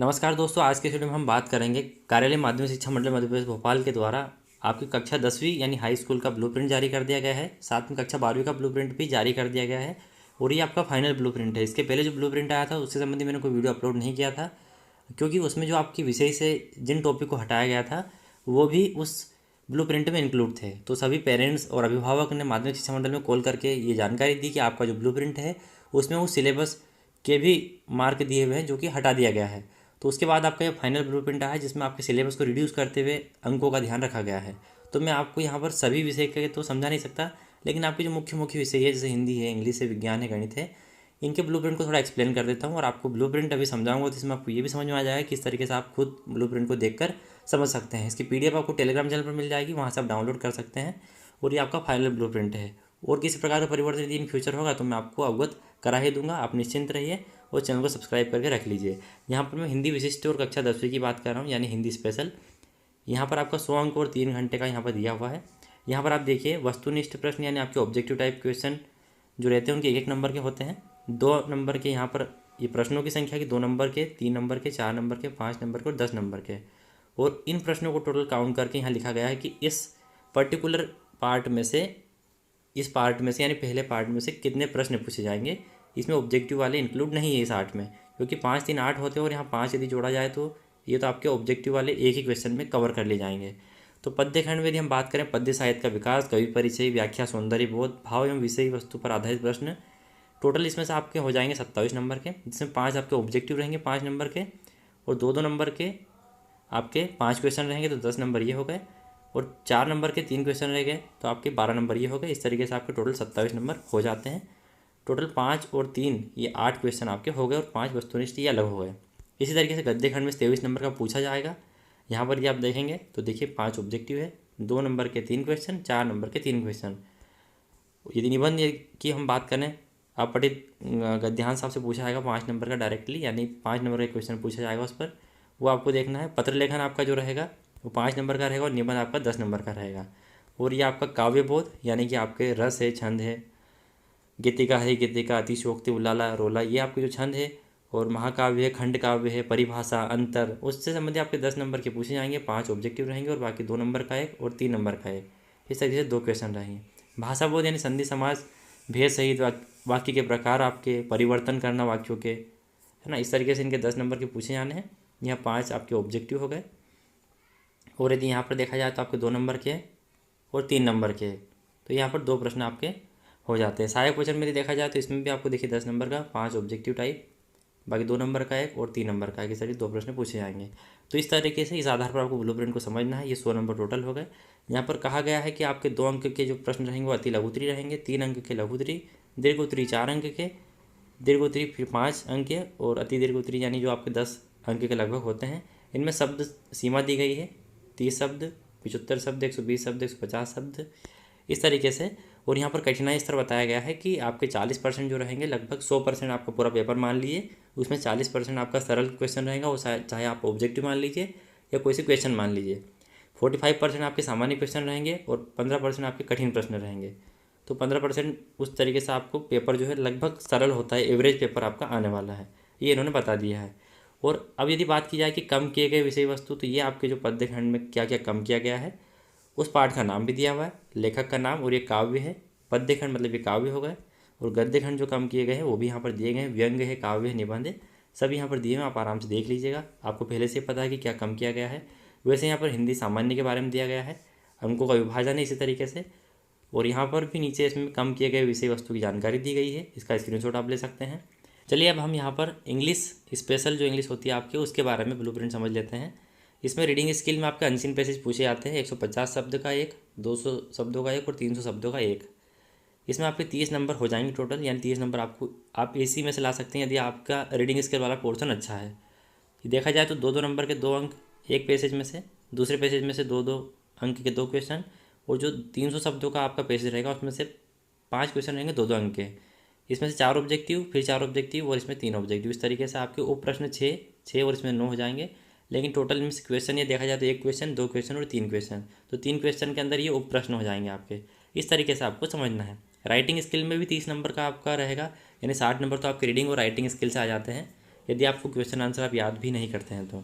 नमस्कार दोस्तों, आज के वीडियो में हम बात करेंगे कार्यालय माध्यमिक शिक्षा मंडल मध्य प्रदेश भोपाल के द्वारा आपकी कक्षा 10वीं यानी हाई स्कूल का ब्लूप्रिंट जारी कर दिया गया है। साथ में कक्षा 12वीं का ब्लूप्रिंट भी जारी कर दिया गया है और ये आपका फाइनल ब्लूप्रिंट है। इसके पहले जो ब्लूप्रिंट आया था उससे संबंधित मैंने कोई वीडियो अपलोड नहीं किया था, क्योंकि उसमें जो आपकी विषय से जिन टॉपिक को हटाया गया था वो भी उस ब्लूप्रिंट में इंक्लूड थे। तो सभी पेरेंट्स और अभिभावक ने माध्यमिक शिक्षा मंडल में कॉल करके ये जानकारी दी कि आपका जो ब्लूप्रिंट है उसमें वो सिलेबस के भी मार्क दिए हुए हैं जो कि हटा दिया गया है। तो उसके बाद आपका ये फाइनल ब्लूप्रिंट आया है जिसमें आपके सिलेबस को रिड्यूस करते हुए अंकों का ध्यान रखा गया है। तो मैं आपको यहाँ पर सभी विषय के तो समझा नहीं सकता, लेकिन आपके जो मुख्य मुख्य विषय है जैसे हिंदी है, इंग्लिश है, विज्ञान है, गणित है, इनके ब्लूप्रिंट को थोड़ा एक्सप्लेन कर देता हूँ और आपको ब्लूप्रिंट अभी समझाऊंगा तो इसमें आपको ये भी समझ में आ जाएगा किस तरीके से आप खुद ब्लूप्रिंट को देखकर समझ सकते हैं। इसकी पीडीएफ आपको टेलीग्राम चैनल पर मिल जाएगी, वहाँ से आप डाउनलोड कर सकते हैं और ये आपका फाइनल ब्लूप्रिंट है। और किसी प्रकार का परिवर्तन यदि इन फ्यूचर होगा तो मैं आपको अवगत करा ही दूंगा। आप निश्चिंत रहिए और चैनल को सब्सक्राइब करके रख लीजिए। यहाँ पर मैं हिंदी विशिष्ट और कक्षा 10वीं की बात कर रहा हूँ, यानी हिंदी स्पेशल। यहाँ पर आपका 100 अंक और 3 घंटे का यहाँ पर दिया हुआ है। यहाँ पर आप देखिए वस्तुनिष्ठ प्रश्न यानी आपके ऑब्जेक्टिव टाइप क्वेश्चन जो रहते हैं उनके 1 नंबर के होते हैं। 2 नंबर के यहाँ पर ये प्रश्नों की संख्या की 2 नंबर के, 3 नंबर के, 4 नंबर के, 5 नंबर के और 10 नंबर के। और इन प्रश्नों को टोटल काउंट करके यहाँ लिखा गया है कि इस पर्टिकुलर पार्ट में से यानी पहले पार्ट में से कितने प्रश्न पूछे जाएंगे। इसमें ऑब्जेक्टिव वाले इंक्लूड नहीं है इस 8 में, क्योंकि 5 3 8 होते हैं और यहाँ 5 यदि जोड़ा जाए तो ये तो आपके ऑब्जेक्टिव वाले एक ही क्वेश्चन में कवर कर लिए जाएंगे। तो पद्य खंड में यदि हम बात करें पद्य साहित्य का विकास, कवि परिचय, व्याख्या, सौंदर्य बोध, भाव एवं विषय वस्तु पर आधारित प्रश्न, टोटल इसमें से आपके हो जाएंगे 27 नंबर के, जिसमें 5 आपके ऑब्जेक्टिव रहेंगे 5 नंबर के और 2 नंबर के आपके 5 क्वेश्चन रहेंगे तो 10 नंबर ये हो गए और 4 नंबर के 3 क्वेश्चन रह गए तो आपके 12 नंबर ये हो गए। इस तरीके से आपके टोटल 27 नंबर हो जाते हैं। टोटल 5 और 3 ये 8 क्वेश्चन आपके हो गए और 5 वस्तुनिष्ठ ये अलग हो गए। इसी तरीके से गद्य खंड में 23 नंबर का पूछा जाएगा। यहाँ पर ये आप देखेंगे तो देखिए 5 ऑब्जेक्टिव है, 2 नंबर के 3 क्वेश्चन, 4 नंबर के 3 क्वेश्चन। यदि निबंध की हम बात करें अपठित गद्यांश साहब से पूछा जाएगा 5 नंबर का डायरेक्टली, यानी 5 नंबर का क्वेश्चन पूछा जाएगा उस पर, वो आपको देखना है। पत्र लेखन आपका जो रहेगा वो 5 नंबर का रहेगा और निबंध आपका 10 नंबर का रहेगा। और ये आपका काव्य बोध यानी कि आपके रस है, छंद है, गीतिका है, गीतिका, अतिशोक्ति, उलाला, रोला, ये आपके जो छंद है, और महाकाव्य है, खंड काव्य है, परिभाषा, अंतर, उससे संबंधित आपके 10 नंबर के पूछे जाएंगे। 5 ऑब्जेक्टिव रहेंगे और बाकी 2 नंबर का एक और 3 नंबर का एक, इस तरीके से 2 क्वेश्चन रहेंगे। भाषा बोध यानी संधि समास, भेद सहित वाक्य के प्रकार, आपके परिवर्तन करना वाक्यों के, है ना, इस तरीके से इनके 10 नंबर के पूछे जाने हैं। यहाँ 5 आपके ऑब्जेक्टिव हो गए। और यदि यहाँ पर देखा जाए तो आपके 2 नंबर के और 3 नंबर के, तो यहाँ पर 2 प्रश्न आपके हो जाते हैं। सहायक क्वेश्चन में यदि देखा जाए तो इसमें भी आपको देखिए 10 नंबर का 5 ऑब्जेक्टिव टाइप, बाकी 2 नंबर का एक और 3 नंबर का एक, इस तरीके 2 प्रश्न पूछे जाएंगे। तो इस तरीके से इस आधार पर आपको ब्लूप्रिंट को समझना है। ये 100 नंबर टोटल हो गए। यहाँ पर कहा गया है कि आपके 2 अंक के जो प्रश्न रहेंगे वो अति लघुत्तरी रहेंगे, 3 अंक के लघुत्तरी, दीर्घोत्तरी 4 अंक के, दीर्घोत्तरी फिर 5 अंक के और अति दीर्घोत्तरी यानी जो आपके 10 अंक के लगभग होते हैं। इनमें शब्द सीमा दी गई है 30 शब्द, 75 शब्द, 120 शब्द, 150 शब्द, इस तरीके से। और यहाँ पर कठिनाई स्तर बताया गया है कि आपके 40% जो रहेंगे, लगभग 100% आपका पूरा पेपर मान लीजिए, उसमें 40% आपका सरल क्वेश्चन रहेगा, वो चाहे आप ऑब्जेक्टिव मान लीजिए या कोई से क्वेश्चन मान लीजिए। 45% आपके सामान्य क्वेश्चन रहेंगे और 15% आपके कठिन प्रश्न रहेंगे। तो 15% उस तरीके से आपको पेपर जो है लगभग सरल होता है, एवरेज पेपर आपका आने वाला है, ये इन्होंने बता दिया है। और अब यदि बात की जाए कि कम किए गए विषय वस्तु, तो ये आपके जो पद्य खंड में क्या क्या कम किया गया है उस पाठ का नाम भी दिया हुआ है, लेखक का नाम, और ये काव्य है। पद्य खंड मतलब ये काव्य हो गए। और गद्य खंड जो कम किए गए हैं वो भी यहाँ पर दिए गए हैं, व्यंग है, काव्य है, निबंध है, सब यहाँ पर दिए हैं। आप आराम से देख लीजिएगा, आपको पहले से पता है कि क्या कम किया गया है। वैसे यहाँ पर हिंदी सामान्य के बारे में दिया गया है, अंकों का विभाजन है इसी तरीके से। और यहाँ पर भी नीचे इसमें कम किए गए विषय वस्तु की जानकारी दी गई है, इसका स्क्रीनशॉट आप ले सकते हैं। चलिए अब हम यहाँ पर इंग्लिश स्पेशल जो इंग्लिश होती है आपके, उसके बारे में ब्लूप्रिंट समझ लेते हैं। इसमें रीडिंग स्किल में आपके अनसीन पैसेज पूछे जाते हैं, 150 शब्द का एक, 200 शब्दों का एक और 300 शब्दों का एक। इसमें आपके 30 नंबर हो जाएंगे टोटल, यानी 30 नंबर आपको आप इसी में से ला सकते हैं यदि आपका रीडिंग स्किल वाला पोर्शन अच्छा है। देखा जाए तो 2 नंबर के 2 अंक एक पैसेज में से, दूसरे पैसेज में से 2 अंक के 2 क्वेश्चन, और जो 300 शब्दों का आपका पैसेज रहेगा उसमें से 5 क्वेश्चन रहेंगे 2 अंक के। इसमें से 4 ऑब्जेक्टिव, फिर 4 ऑब्जेक्टिव और इसमें 3 ऑब्जेक्टिव, इस तरीके से आपके उप प्रश्न 6 और इसमें 9 हो जाएंगे। लेकिन टोटल इनमें से क्वेश्चन ये देखा जाए तो 1 क्वेश्चन, 2 क्वेश्चन और 3 क्वेश्चन, तो 3 क्वेश्चन के अंदर ये उप प्रश्न हो जाएंगे आपके। इस तरीके से आपको समझना है। राइटिंग स्किल में भी 30 नंबर का आपका रहेगा, यानी 60 नंबर तो आपके रीडिंग और राइटिंग स्किल से आ जाते हैं। यदि आपको क्वेश्चन आंसर आप याद भी नहीं करते हैं तो।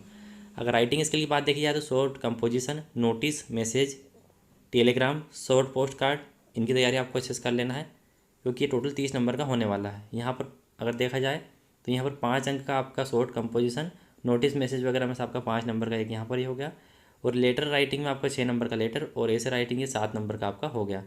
अगर राइटिंग स्किल की बात देखी जाए तो short composition, notice, message, Telegram, short post card, इनकी तैयारी आपको अच्छे से कर लेना है, क्योंकि ये टोटल 30 नंबर का होने वाला है। यहाँ पर अगर देखा जाए तो यहाँ पर 5 अंक का आपका शॉर्ट कंपोजिशन, नोटिस, मैसेज वगैरह में से आपका 5 नंबर का एक यहाँ पर ही हो गया, और लेटर राइटिंग में आपका 6 नंबर का लेटर, और ऐसे राइटिंग ये 7 नंबर का आपका हो गया।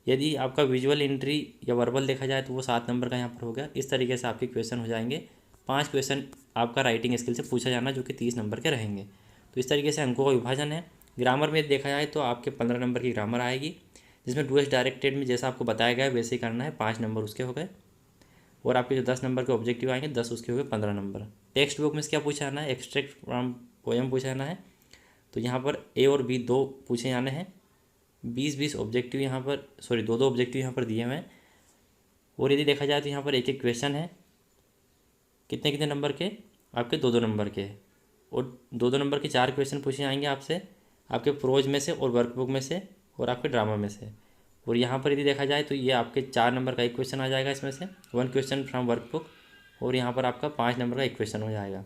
यदि आपका विजुअल एंट्री या वर्बल देखा जाए तो वो 7 नंबर का यहाँ पर हो गया। इस तरीके से आपके क्वेश्चन हो जाएंगे। 5 क्वेश्चन आपका राइटिंग स्किल से पूछा जाना, जो कि 30 नंबर के रहेंगे। तो इस तरीके से अंकों का विभाजन है। ग्रामर में देखा जाए तो आपके 15 नंबर की ग्रामर आएगी, जिसमें डू एस डायरेक्टेड में जैसा आपको बताया गया है वैसे ही करना है। 5 नंबर उसके हो गए, और आपके जो 10 नंबर के ऑब्जेक्टिव आएंगे 10 उसके हो गए, 15 नंबर। टेक्स्ट बुक में से क्या पूछा जाना है? एक्सट्रैक्ट फ्रॉम पोएम पूछा जाना है। तो यहाँ पर ए और बी 2 पूछे जाने हैं। 20-20 ऑब्जेक्टिव यहाँ पर, सॉरी 2-2 ऑब्जेक्टिव यहाँ पर दिए हुए हैं। और यदि देखा जाए तो यहाँ पर एक क्वेश्चन है, कितने कितने नंबर के? आपके 2-2 नंबर के। और 2-2 नंबर के 4 क्वेश्चन पूछे जाएंगे आपसे, आपके प्रोज में से और वर्कबुक में से और आपके ड्रामा में से। और यहाँ पर यदि देखा जाए तो ये आपके 4 नंबर का एक क्वेश्चन आ जाएगा इसमें से, 1 क्वेश्चन फ्रॉम वर्कबुक, और यहाँ पर आपका 5 नंबर का एक क्वेश्चन हो जाएगा।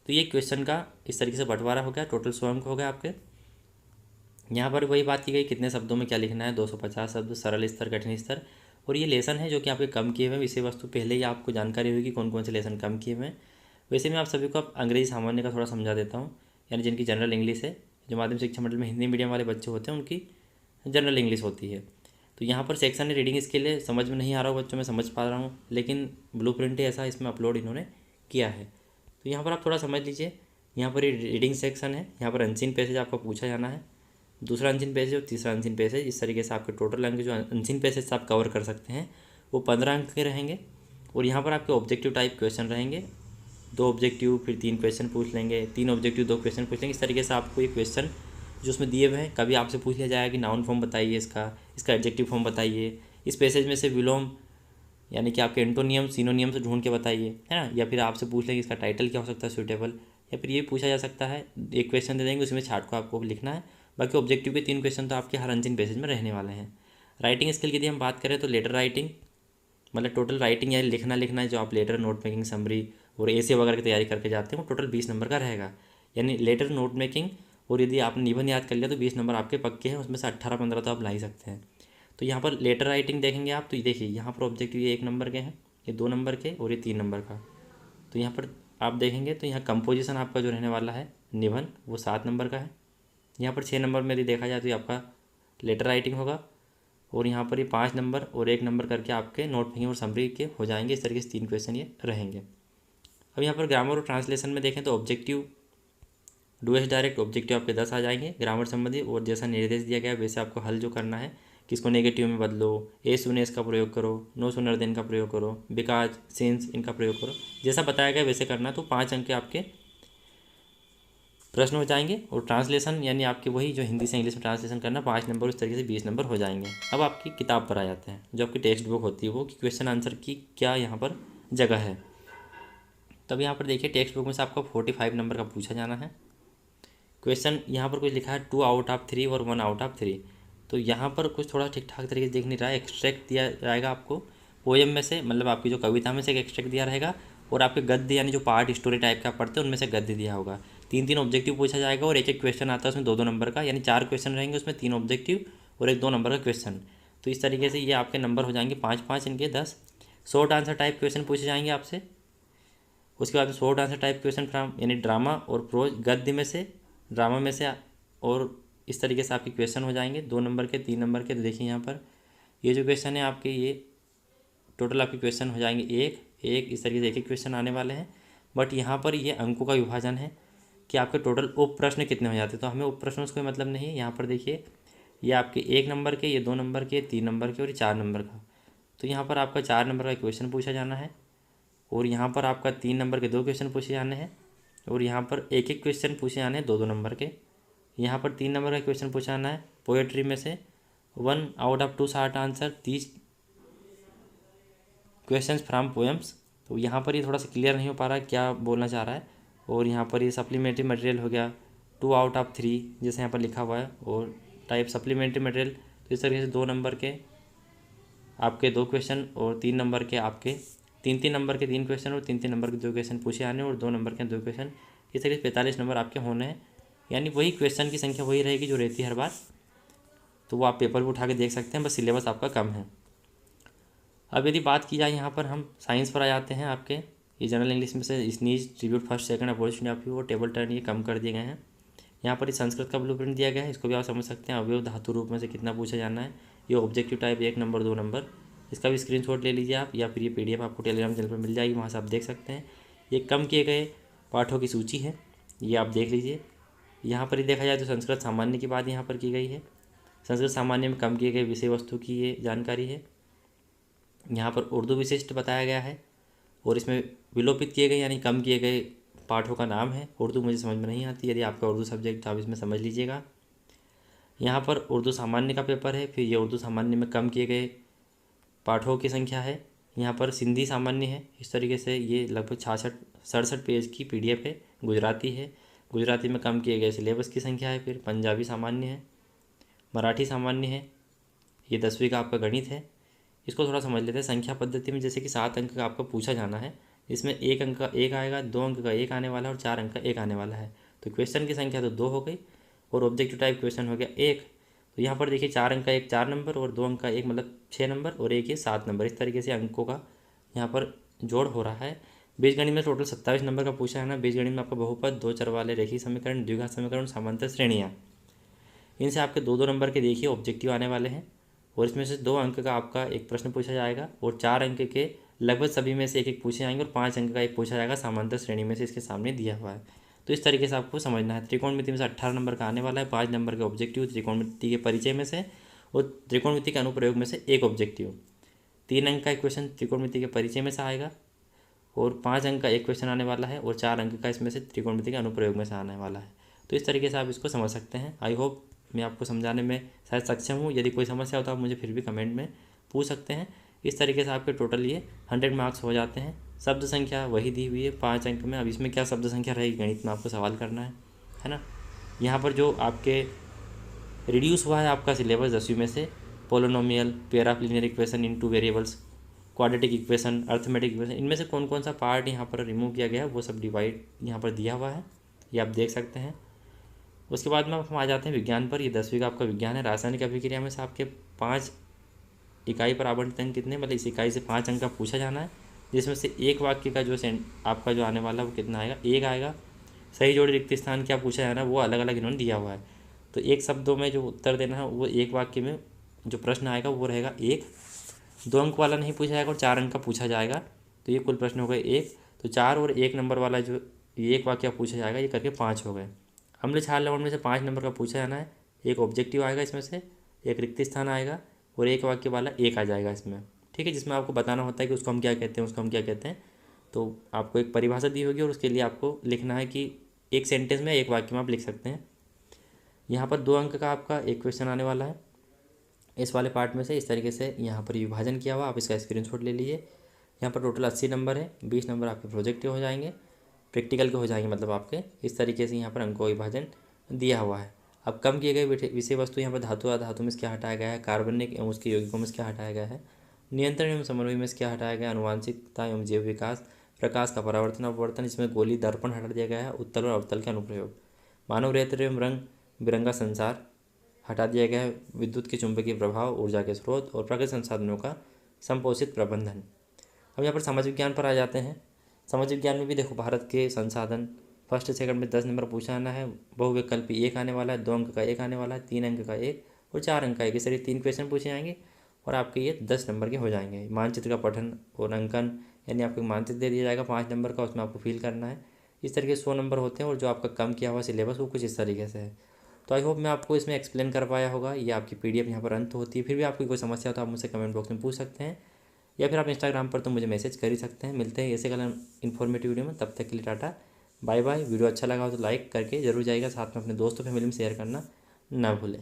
तो ये क्वेश्चन का इस तरीके से बंटवारा हो गया। टोटल 100 अंक हो गए आपके। यहाँ पर वही बात की गई कितने शब्दों में क्या लिखना है, 250 शब्द, सरल स्तर, कठिन स्तर। और ये लेसन है जो कि आपके कम किए हुए हैं। विषय वस्तु पहले ही आपको जानकारी होगी कौन कौन से लेसन कम किए हुए हैं। वैसे मैं आप सभी को अंग्रेजी सामान्य का थोड़ा समझा देता हूँ, यानी जिनकी जनरल इंग्लिश है, जो माध्यमिक शिक्षा मंडल में हिंदी मीडियम वाले बच्चे होते हैं उनकी जनरल इंग्लिश होती है। तो यहाँ पर सेक्शन है रीडिंग स्किल है। समझ में नहीं आ रहा हो बच्चों, मैं समझ पा रहा हूँ, लेकिन ब्लू प्रिंट है ऐसा इसमें अपलोड इन्होंने किया है। तो यहाँ पर आप थोड़ा समझ लीजिए। यहाँ पर ये रीडिंग सेक्शन है, यहाँ पर अनसीन पैसेज आपको पूछा जाना है, दूसरा अनसीन पैसेज और तीसरा अनसीन पैसेज। इस तरीके से आपके टोटल अंक जो अनसीन पैसेज आप कवर कर सकते हैं वो 15 अंक के रहेंगे। और यहाँ पर आपके ऑब्जेक्टिव टाइप क्वेश्चन रहेंगे, 2 ऑब्जेक्टिव फिर 3 क्वेश्चन पूछ लेंगे, 3 ऑब्जेक्टिव 2 क्वेश्चन पूछ लेंगे। इस तरीके से आपको ये क्वेश्चन जो उसमें दिए हुए हैं, कभी आपसे पूछ लिया जाएगा कि नाउन फॉर्म बताइए, इसका एडजेक्टिव फॉर्म बताइए, इस पैसेज में से विलोम यानी कि आपके एंटोनियम सिनोनियम से ढूंढ के बताइए, है ना। या फिर आपसे पूछ लेंगे इसका टाइटल क्या हो सकता है सूटेबल, या फिर ये पूछा जा सकता है एक क्वेश्चन दे देंगे उसमें छाट को आपको लिखना है। बाकी ऑब्जेक्टिव के 3 क्वेश्चन तो आपके हर अनसीन पैसेज में रहने वाले हैं। राइटिंग स्किल की यदि हम बात करें तो लेटर राइटिंग मतलब टोटल राइटिंग या लिखना है जो आप लेटर, नोट मेकिंग, समरी और ऐसे वगैरह की तैयारी करके जाते हैं वो टोटल 20 नंबर का रहेगा। यानी लेटर, नोट मेकिंग और यदि आपने निबंध याद कर लिया तो 20 नंबर आपके पक्के हैं, उसमें से 18-15 तो आप ला ही सकते हैं। तो यहाँ पर लेटर राइटिंग देखेंगे आप तो ये देखिए यहाँ पर ऑब्जेक्टिव ये 1 नंबर के हैं, ये 2 नंबर के और ये 3 नंबर का। तो यहाँ पर आप देखेंगे तो यहाँ कंपोजिशन आपका जो रहने वाला है निबंध वो 7 नंबर का है। यहाँ पर 6 नंबर में यदि देखा जाए तो ये आपका लेटर राइटिंग होगा, और यहाँ पर ये 5 नंबर और 1 नंबर करके आपके नोट मेकिंग और समरी के हो जाएंगे। इस तरीके से 3 क्वेश्चन ये रहेंगे। अब यहाँ पर ग्रामर और ट्रांसलेशन में देखें तो objective do S direct objective आपके 10 आ जाएंगे ग्रामर संबंधी, और जैसा निर्देश दिया गया है वैसे आपको हल जो करना है कि इसको नेगेटिव में बदलो, ए सुने इसका प्रयोग करो, नो सुनर देन का प्रयोग करो, बिकॉज, सिंस इनका प्रयोग करो, जैसा बताया गया वैसे करना। तो 5 अंक के आपके प्रश्न हो जाएंगे। और ट्रांसलेशन यानी आपके वही जो हिंदी से इंग्लिश में ट्रांसलेशन करना 5 नंबर, उस तरीके से 20 नंबर हो जाएंगे। अब आपकी किताब पर आ जाते हैं, जो आपकी टेक्स्ट बुक होती है वो कि क्वेश्चन आंसर की क्या यहाँ पर जगह है। तब यहाँ पर देखिए टेक्स्ट बुक में से आपको 45 नंबर का पूछा जाना है क्वेश्चन। यहाँ पर कुछ लिखा है 2 आउट ऑफ 3 और 1 आउट ऑफ 3। तो यहाँ पर कुछ थोड़ा ठीक ठाक तरीके से देख नहीं रहा है। एक्सट्रैक्ट दिया जाएगा आपको पोएम में से, मतलब आपकी जो कविता में से एक एक्सट्रैक्ट दिया रहेगा, और आपके गद्य यानी जो पार्ट स्टोरी टाइप का आप पढ़ते हैं उनमें से गद्य दिया होगा। 3-3 ऑब्जेक्टिव पूछा जाएगा और एक क्वेश्चन आता है उसमें 2-2 नंबर का, यानी 4 क्वेश्चन रहेंगे उसमें 3 ऑब्जेक्टिव और एक 2 नंबर का क्वेश्चन। तो इस तरीके से ये आपके नंबर हो जाएंगे 5-5 इनके 10। शॉर्ट आंसर टाइप क्वेश्चन पूछे जाएंगे आपसे। उसके बाद short answer type question from यानी ड्रामा और प्रोज, गद्य में से, ड्रामा में से, और इस तरीके से आपके क्वेश्चन हो जाएंगे 2 नंबर के, 3 नंबर के। तो देखिए यहाँ पर ये जो क्वेश्चन है आपके, ये टोटल आपके क्वेश्चन हो जाएंगे एक एक, इस तरीके से एक क्वेश्चन आने वाले हैं। बट यहाँ पर ये अंकों का विभाजन है कि आपके टोटल उप प्रश्न कितने हो जाते हैं। तो हमें उप प्रश्नों से कोई मतलब नहीं है। यहाँ पर देखिए ये आपके 1 नंबर के, ये 2 नंबर के, 3 नंबर के और ये 4 नंबर का। तो यहाँ पर आपका 4 नंबर का क्वेश्चन पूछा जाना है, और यहाँ पर आपका 3 नंबर के 2 क्वेश्चन पूछे जाने हैं, और यहाँ पर एक एक क्वेश्चन पूछे जाने हैं 2-2 नंबर के। यहाँ पर 3 नंबर का क्वेश्चन पूछा जाना है पोएट्री में से 1 out of 2 short answer, 30 questions from poems. तो यहाँ पर ये थोड़ा सा क्लियर नहीं हो पा रहा है क्या बोलना चाह रहा है। और यहाँ पर ये सप्लीमेंट्री मटेरियल हो गया 2 आउट ऑफ 3 जैसे यहाँ पर लिखा हुआ है, और टाइप सप्लीमेंट्री मटेरियल। तो इस तरीके से 2 नंबर के आपके 2 क्वेश्चन और 3 नंबर के आपके 3-3 नंबर के 3 क्वेश्चन और 3-3 नंबर के 2 क्वेश्चन पूछे आने और 2 नंबर के 2 क्वेश्चन, इस तरीके से 45 नंबर आपके होने हैं। यानी वही क्वेश्चन की संख्या वही रहेगी जो रहती है हर बार, तो वो आप पेपर पर उठा के देख सकते हैं, बस सिलेबस आपका कम है। अब यदि बात की जाए यहाँ पर हम साइंस पर आ जाते हैं। आपके ये जनरल इंग्लिश में से sneeze, tribute, first, second, opportunity of view और टेबल टर्न ये कम कर दिए गए हैं। यहाँ पर इस संस्कृत का ब्लूप्रिंट दिया गया है, इसको भी आप समझ सकते हैं। अवयव धातु रूप में से कितना पूछा जाना है, ये ऑब्जेक्टिव टाइप 1 नंबर 2 नंबर, इसका भी स्क्रीनशॉट ले लीजिए आप, या फिर ये PDF आपको टेलीग्राम चैनल पर मिल जाएगी, वहाँ से आप देख सकते हैं। ये कम किए गए पाठों की सूची है, ये आप देख लीजिए। यहाँ पर ही देखा जाए तो संस्कृत सामान्य की बात यहाँ पर की गई है। संस्कृत सामान्य में कम किए गए विषय वस्तु की ये जानकारी है। यहाँ पर उर्दू विशिष्ट बताया गया है और इसमें विलोपित किए गए यानी कम किए गए पाठों का नाम है। उर्दू मुझे समझ में नहीं आती, यदि आपका उर्दू सब्जेक्ट तो आप इसमें समझ लीजिएगा। यहाँ पर उर्दू सामान्य का पेपर है, फिर ये उर्दू सामान्य में कम किए गए पाठों की संख्या है। यहाँ पर सिंधी सामान्य है, इस तरीके से ये लगभग 66-67 पेज की PDF है। गुजराती है, गुजराती में कम किए गए सिलेबस की संख्या है। फिर पंजाबी सामान्य है, मराठी सामान्य है, ये 10वीं का आपका गणित है। इसको थोड़ा समझ लेते हैं। संख्या पद्धति में जैसे कि 7 अंक का आपका पूछा जाना है, इसमें 1 अंक का 1 आएगा, 2 अंक का 1 आने वाला है और 4 अंक का 1 आने वाला है। तो क्वेश्चन की संख्या तो 2 हो गई और ऑब्जेक्टिव टाइप क्वेश्चन हो गया 1। तो यहाँ पर देखिए 4 अंक का 1 4 नंबर और 2 अंक का 1 मतलब 6 नंबर और 1 ये 7 नंबर। इस तरीके से अंकों का यहाँ पर जोड़ हो रहा है। बीजगणित में टोटल 27 नंबर का पूछा है ना। बीजगणित में आपका बहुपद, 2 चर वाले रेखीय समीकरण, द्विघात समीकरण, समांतर श्रेणियाँ, इनसे आपके 2-2 नंबर के देखिए ऑब्जेक्टिव आने वाले हैं और इसमें से 2 अंक का आपका एक प्रश्न पूछा जाएगा और 4 अंक के लगभग सभी में से एक पूछे जाएंगे और 5 अंक का एक पूछा जाएगा समांतर श्रेणी में से, इसके सामने दिया हुआ है। तो इस तरीके से आपको समझना है। त्रिकोणमिति में से 18 नंबर का आने वाला है, 5 नंबर के ऑब्जेक्टिव त्रिकोणमिति के परिचय में से और त्रिकोणमिति के अनुप्रयोग में से एक ऑब्जेक्टिव। 3 अंक का एक क्वेश्चन त्रिकोणमिति के परिचय में से आएगा और 5 अंक का एक क्वेश्चन आने वाला है और 4 अंक का इसमें से त्रिकोणमिति के अनुप्रयोग में से आने वाला है। तो इस तरीके से आप इसको समझ सकते हैं। आई होप मैं आपको समझाने में शायद सक्षम हूँ। यदि कोई समस्या हो तो आप मुझे फिर भी कमेंट में पूछ सकते हैं। इस तरीके से आपके टोटल ये 100 मार्क्स हो जाते हैं। शब्द संख्या वही दी हुई है 5 अंक में। अब इसमें क्या शब्द संख्या रहेगी, गणित में आपको सवाल करना है ना। यहाँ पर जो आपके रिड्यूस हुआ है आपका सिलेबस 10वीं में से, polynomial, pair of linear equation into variables, quadratic equation, arithmetic equation, इनमें से कौन कौन सा पार्ट यहाँ पर रिमूव किया गया है वो सब डिवाइड यहाँ पर दिया हुआ है, ये आप देख सकते हैं। उसके बाद में हम आ जाते हैं विज्ञान पर। ये 10वीं का आपका विज्ञान है। रासायनिक अभिक्रिया में से आपके 5 इकाई पर आवंटित अंक कितने, मतलब इस इकाई से 5 अंक का पूछा जाना है, जिसमें से एक वाक्य का जो आपका जो आने वाला है वो कितना आएगा, 1 आएगा। सही जोड़ी रिक्त स्थान क्या पूछा जाना है वो अलग अलग इन्होंने दिया हुआ है। तो एक शब्दों में जो उत्तर देना है वो एक वाक्य में जो प्रश्न आएगा वो रहेगा 1। 2 अंक वाला नहीं पूछा जाएगा और 4 अंक का पूछा जाएगा। तो ये कुल प्रश्न हो गए 1। तो 4 और 1 नंबर वाला जो ये एक वाक्य पूछा जाएगा, ये करके 5 हो गए। अम्ल क्षार लवण में से 5 नंबर का पूछा जाना है, एक ऑब्जेक्टिव आएगा इसमें से, एक रिक्त स्थान आएगा और एक वाक्य वाला 1 आ जाएगा इसमें, ठीक है, जिसमें आपको बताना होता है कि उसको हम क्या कहते हैं, उसको हम क्या कहते हैं। तो आपको एक परिभाषा दी होगी और उसके लिए आपको लिखना है कि एक सेंटेंस में एक वाक्य में आप लिख सकते हैं। यहाँ पर 2 अंक का आपका एक क्वेश्चन आने वाला है इस वाले पार्ट में से। इस तरीके से यहाँ पर विभाजन किया हुआ, आप इसका स्क्रीनशॉट ले लीजिए। यहाँ पर टोटल 80 नंबर है, 20 नंबर आपके प्रोजेक्टिव हो जाएंगे, प्रैक्टिकल के हो जाएंगे, मतलब आपके इस तरीके से यहाँ पर अंकों विभाजन दिया हुआ है। अब कम किए गए विषय वस्तु यहाँ पर धातु अधातु में से क्या हटाया गया है, कार्बनिक एवं उसके यौगिकों में से क्या हटाया गया है, नियंत्रण एवं समन्वय में से क्या हटाया गया, आनुवांशिकता एवं जैव विकास, प्रकाश का परावर्तन अपवर्तन, इसमें गोली दर्पण हटा दिया गया है, उत्तल और अवतल के अनुप्रयोग, मानव रेत्र एवं रंग बिरंगा संसार हटा दिया गया है, विद्युत के चुंबकीय प्रभाव, ऊर्जा के स्रोत और प्राकृतिक संसाधनों का संपोषित प्रबंधन। अब यहाँ पर समाज विज्ञान पर आ जाते हैं। समाज विज्ञान में भी देखो भारत के संसाधन फर्स्ट सेकंड में 10 नंबर पूछा आना है, बहुविकल्पी 1 आने वाला है, 2 अंक का 1 आने वाला है, 3 अंक का 1 और 4 अंक का 1, इस तरह 3 क्वेश्चन पूछे जाएंगे और आपके ये 10 नंबर के हो जाएंगे। मानचित्र का पठन और अंकन, यानी आपको मानचित्र दे दिया जाएगा 5 नंबर का, उसमें आपको फिल करना है। इस तरीके 100 नंबर होते हैं और जो आपका कम किया हुआ सिलेबस वो कुछ इस तरीके से है। तो आई होप मैं आपको इसमें एक्सप्लेन कर पाया होगा। ये आपकी PDF यहाँ पर अंत होती है। फिर भी आपकी कोई समस्या हो तो आप मुझसे कमेंट बॉक्स में पूछ सकते हैं या फिर आप इंस्टाग्राम पर तो मुझे मैसेज कर ही सकते हैं। मिलते हैं ऐसे कल इन्फॉर्मेटिव वीडियो में, तब तक के लिए टाटा बाय बाय। वीडियो अच्छा लगा हो तो लाइक करके जरूर जाइएगा, साथ में अपने दोस्तों फैमिली में शेयर करना ना भूलें।